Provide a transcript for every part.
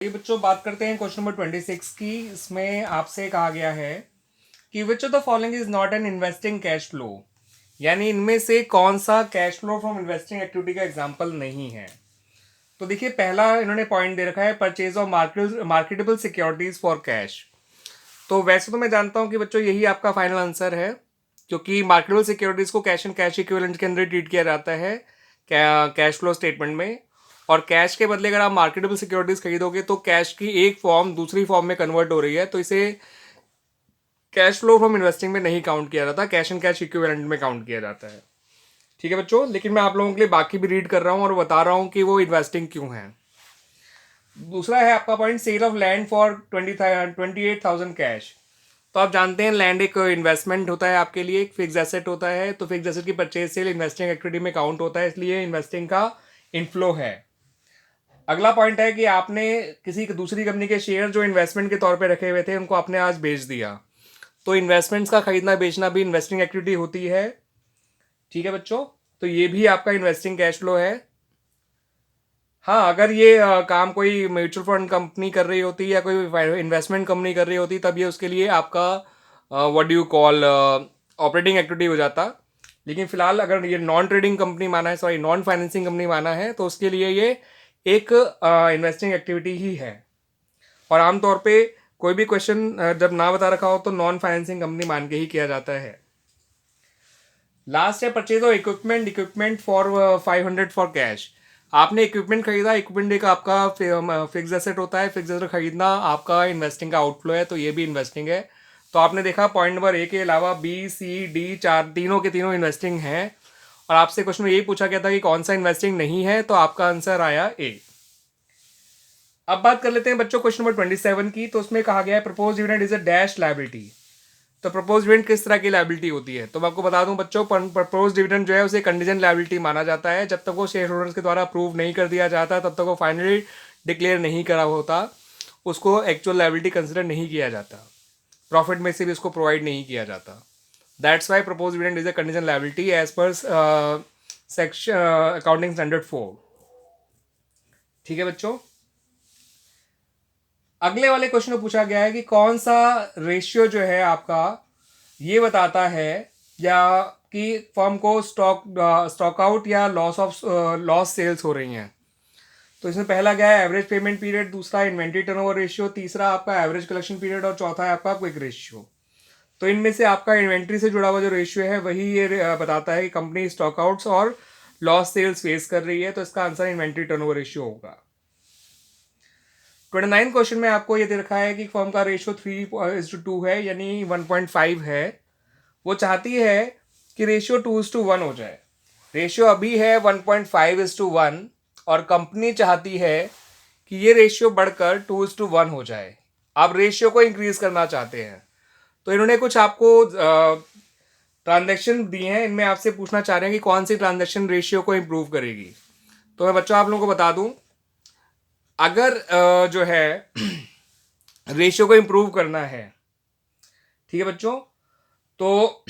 ये बच्चों बात करते हैं क्वेश्चन नंबर 26 की। इसमें आपसे कहा गया है कि which of the following is not an investing cash flow, यानी इनमें से कौन सा cash flow from investing activity का एग्जांपल नहीं है। तो देखिए, पहला इन्होंने पॉइंट दे रखा है purchase of marketable securities for cash. तो वैसे तो मैं जानता हूं कि बच्चों यही आपका फाइनल आंसर है, क्योंकि मार्केटेबल सिक्योरिटीज को कैश एंड कैश इक्विवेलेंट के अंदर ट्रीट किया जाता है कैश फ्लो स्टेटमेंट में। और कैश के बदले अगर आप मार्केटेबल सिक्योरिटीज खरीदोगे तो कैश की एक फॉर्म दूसरी फॉर्म में कन्वर्ट हो रही है, तो इसे कैश फ्लो फ्रॉम इन्वेस्टिंग में नहीं काउंट किया जाता, कैश एंड कैश इक्विवेलेंट में काउंट किया जाता है। ठीक है बच्चों, लेकिन मैं आप लोगों के लिए बाकी भी रीड कर रहा हूँ और बता रहा हूँ कि वो इन्वेस्टिंग क्यों है। दूसरा है आपका point sale of land for 28,000 cash. तो आप जानते हैं लैंड एक इन्वेस्टमेंट होता है आपके लिए, एक फिक्स एसेट होता है, तो फिक्स एसेट की परचेज सेल इन्वेस्टिंग एक्टिविटी में काउंट होता है, इसलिए इन्वेस्टिंग का इनफ्लो है। अगला पॉइंट है कि आपने किसी दूसरी कंपनी के शेयर जो इन्वेस्टमेंट के तौर पे रखे हुए थे उनको आपने आज बेच दिया, तो इन्वेस्टमेंट्स का खरीदना बेचना भी इन्वेस्टिंग एक्टिविटी होती है। ठीक है बच्चों, तो ये भी आपका इन्वेस्टिंग कैश फ्लो है। हाँ, अगर ये काम कोई म्यूचुअल फंड कंपनी कर रही होती या कोई इन्वेस्टमेंट कंपनी कर रही होती तब ये उसके लिए आपका what do you call operating activity हो जाता। लेकिन फिलहाल अगर ये नॉन ट्रेडिंग कंपनी माना है, सॉरी नॉन फाइनेंसिंग कंपनी माना है, तो उसके लिए ये एक इन्वेस्टिंग एक्टिविटी ही है। और आमतौर पे कोई भी क्वेश्चन जब ना बता रखा हो तो नॉन फाइनेंसिंग कंपनी मान के ही किया जाता है। लास्ट है purchase of equipment for 500 for cash. आपने इक्विपमेंट खरीदा, इक्विपमेंट एक आपका फिक्स एसेट होता है, फिक्स एसेट खरीदना आपका इन्वेस्टिंग का आउटफ्लो है, तो ये भी इन्वेस्टिंग है। तो आपने देखा पॉइंट नंबर ए के अलावा बी सी डी चार तीनों के तीनों इन्वेस्टिंग हैं, और आपसे क्वेश्चन में यही पूछा गया था कि कौन सा इन्वेस्टिंग नहीं है, तो आपका आंसर आया ए। अब बात कर लेते हैं बच्चों क्वेश्चन नंबर 27 की। तो उसमें कहा गया है propose dividend is a dash liability. तो प्रपोज डिविडेंड किस तरह की लायबिलिटी होती है, तो मैं आपको बता दूं बच्चों, प्रपोज डिविडेंड जो है उसे कंटीजेंट लायबिलिटी माना जाता है। जब तक वो शेयर होल्डर्स के द्वारा अप्रूव नहीं कर दिया जाता तब तक वो फाइनली डिक्लेयर नहीं करा होता, उसको एक्चुअल लायबिलिटी कंसिडर नहीं किया जाता, प्रॉफिट में से भी उसको प्रोवाइड नहीं किया जाता। That's why propose dividend is a contingent liability as per section accounting standard 4। ठीक है बच्चों, अगले वाले क्वेश्चन में पूछा गया है कि कौन सा रेशियो जो है आपका ये बताता है या कि फर्म को स्टॉक आउट या लॉस सेल्स हो रही हैं। तो इसमें पहला गया है एवरेज पेमेंट पीरियड, दूसरा इन्वेंट्री टर्नओवर रेशियो, तीसरा आपका एवरेज कलेक्शन पीरियड और चौथा है आपका क्विक रेशियो। तो इनमें से आपका इन्वेंट्री से जुड़ा हुआ जो रेशियो है वही ये बताता है कि कंपनी स्टॉक आउट्स और लॉस सेल्स फेस कर रही है, तो इसका आंसर इन्वेंट्री टर्नओवर रेशियो होगा। 29 क्वेश्चन में आपको ये दे रखा है कि फर्म का रेशियो 3:2 है, यानी 1.5 है। वो चाहती है कि रेशियो 2:1 हो जाए। रेशियो अभी है 1.5:1 और कंपनी चाहती है कि ये रेशियो बढ़कर 2:1 हो जाए। आप रेशियो को इंक्रीज करना चाहते हैं, तो इन्होंने कुछ आपको ट्रांजैक्शन दिए हैं, इनमें आपसे पूछना चाह रहे हैं कि कौन सी ट्रांजैक्शन रेशियो को इंप्रूव करेगी। तो मैं बच्चों आप लोगों को बता दूं, अगर जो है रेशियो को इंप्रूव करना है, ठीक है बच्चों, तो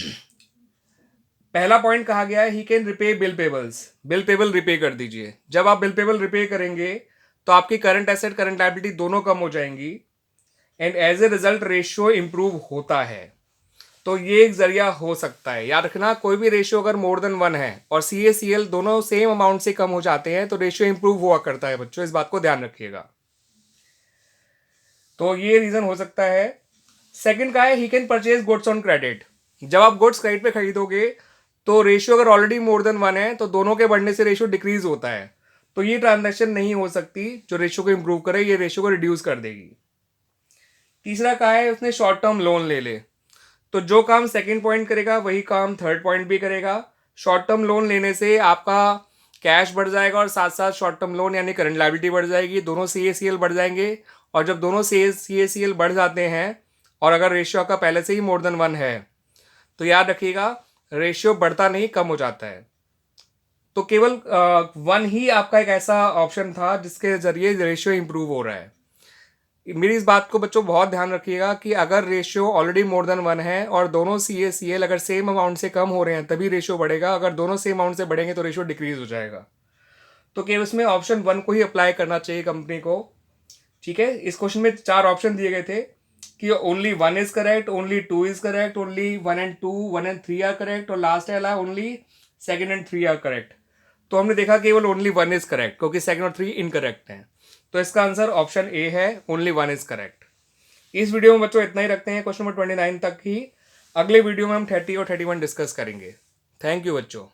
पहला पॉइंट कहा गया है he can repay bill payables. Bill payable repay कर दीजिए। जब आप बिल पेबल रिपे करेंगे तो आपकी करंट एसेट करंट लायबिलिटी दोनों कम हो जाएंगी and as a result ratio improve होता है। तो ये एक जरिया हो सकता है। याद रखना, कोई भी रेशियो अगर मोर देन 1 है और सी ए सी एल दोनों सेम अमाउंट से कम हो जाते हैं तो रेशियो इंप्रूव हुआ करता है बच्चों, इस बात को ध्यान रखिएगा। तो ये रीजन हो सकता है। सेकंड का है he can purchase goods on credit. जब आप गुड्स क्रेडिट पे खरीदोगे तो रेशियो अगर ऑलरेडी मोर देन 1 है तो दोनों के बढ़ने से रेशियो डिक्रीज होता है, तो ये ट्रांजैक्शन नहीं हो सकती जो रेशियो को इंप्रूव करे, ये रेशियो को रिड्यूस कर देगी। तीसरा का है उसने शॉर्ट टर्म लोन ले ले। तो जो काम सेकंड पॉइंट करेगा वही काम थर्ड पॉइंट भी करेगा। शॉर्ट टर्म लोन लेने से आपका कैश बढ़ जाएगा और साथ साथ शॉर्ट टर्म लोन यानी करंट लायबिलिटी बढ़ जाएगी, दोनों सी ए सी एल बढ़ जाएंगे। और जब दोनों सी ए सी एल बढ़ जाते हैं और अगर रेशियो का पहले से ही मोर देन 1 है तो याद रखिएगा रेशियो बढ़ता नहीं, कम हो जाता है। तो केवल 1 ही आपका एक ऐसा ऑप्शन था जिसके जरिए रेशियो इंप्रूव हो रहा है। मेरी इस बात को बच्चों बहुत ध्यान रखिएगा कि अगर रेशियो ऑलरेडी मोर देन 1 है और दोनों सी ए सी एल अगर सेम अमाउंट से कम हो रहे हैं तभी रेशियो बढ़ेगा, अगर दोनों सेम अमाउंट से बढ़ेंगे तो रेशियो डिक्रीज हो जाएगा। तो केवल इसमें ऑप्शन 1 को ही अप्लाई करना चाहिए कंपनी को। ठीक है, इस क्वेश्चन में 4 ऑप्शन दिए गए थे कि only 1 is correct, only 2 is correct, only 1 and 2, 1 and 3 are correct, और लास्ट वाला ओनली 2 एंड 3 आर करेक्ट। तो हमने देखा केवल ओनली 1 इज करेक्ट, क्योंकि 2 और 3 इनकरेक्ट हैं। तो इसका आंसर ऑप्शन ए है, ओनली 1 इज करेक्ट। इस वीडियो में बच्चों इतना ही रखते हैं, क्वेश्चन नंबर 29 तक ही। अगले वीडियो में हम 30 और 31 डिस्कस करेंगे। थैंक यू बच्चों।